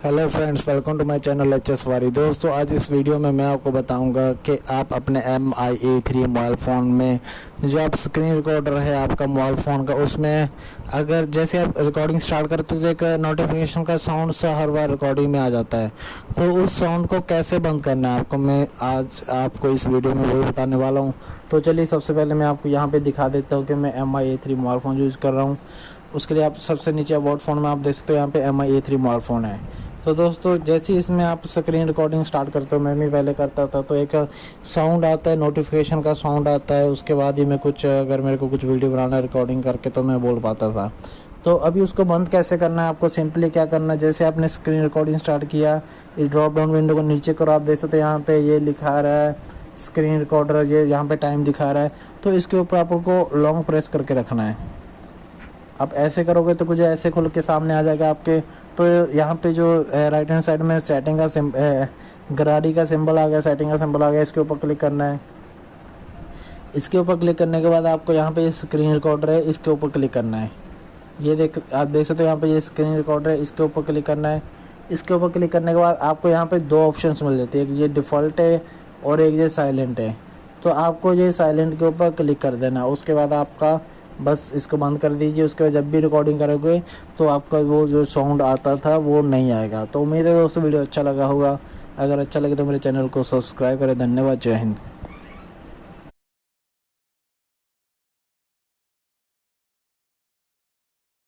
Hello friends, welcome to my channel H Bari. दोस्तों, आज इस वीडियो में मैं आपको बताऊंगा कि आप अपने MI A3 मोबाइल फ़ोन में जो आप स्क्रीन रिकॉर्डर है आपका मोबाइल फ़ोन का, उसमें अगर जैसे आप रिकॉर्डिंग स्टार्ट करते तो एक नोटिफिकेशन का साउंड सा हर बार रिकॉर्डिंग में आ जाता है। तो उस साउंड को कैसे बंद करना है आपको, मैं आज आपको इस वीडियो में वही बताने वाला हूँ। तो चलिए, सबसे पहले मैं आपको यहाँ पर दिखा देता हूँ कि मैं MI A3 mobile phone use कर रहा हूँ। उसके लिए आप सबसे नीचे अबाउट फ़ोन में आप देख सकते हो, यहाँ पे MI A3 मोबाइल फ़ोन है। तो दोस्तों, जैसे ही इसमें आप स्क्रीन रिकॉर्डिंग स्टार्ट करते हो, मैं भी पहले करता था, तो एक साउंड आता है, नोटिफिकेशन का साउंड आता है। उसके बाद ही मैं कुछ अगर मेरे को कुछ वीडियो बनाना है रिकॉर्डिंग करके तो मैं बोल पाता था। तो अभी उसको बंद कैसे करना है, आपको सिंपली क्या करना है, जैसे आपने स्क्रीन रिकॉर्डिंग स्टार्ट किया, इस ड्रॉप डाउन विंडो को नीचे करो। आप देख सकते हो यहाँ पे ये लिखा रहा है स्क्रीन रिकॉर्डर, ये यहाँ पे टाइम दिखा रहा है। तो इसके ऊपर आपको लॉन्ग प्रेस करके रखना है। आप ऐसे करोगे तो कुछ ऐसे खुल के सामने आ जाएगा आपके। तो यहाँ पे जो राइट हैंड साइड में सेटिंग का गरारी का सिंबल आ गया, सेटिंग का सिंबल आ गया, इसके ऊपर क्लिक करना है। इसके ऊपर क्लिक करने के बाद आपको यहाँ पे स्क्रीन रिकॉर्डर है, इसके ऊपर क्लिक करना है। ये आप देख सकते हो यहाँ पे ये स्क्रीन रिकॉर्डर है, इसके ऊपर क्लिक करना है। इसके ऊपर क्लिक करने के बाद आपको यहाँ पे दो ऑप्शंस मिल जाते हैं, एक ये डिफ़ॉल्ट है और एक ये साइलेंट है। तो आपको ये साइलेंट के ऊपर क्लिक कर देना। उसके बाद आपका बस इसको बंद कर दीजिए। उसके बाद जब भी रिकॉर्डिंग करोगे तो आपका वो जो साउंड आता था वो नहीं आएगा। तो उम्मीद है दोस्तों वीडियो अच्छा लगा होगा। अगर अच्छा लगे तो मेरे चैनल को सब्सक्राइब करें। धन्यवाद, जय हिंद।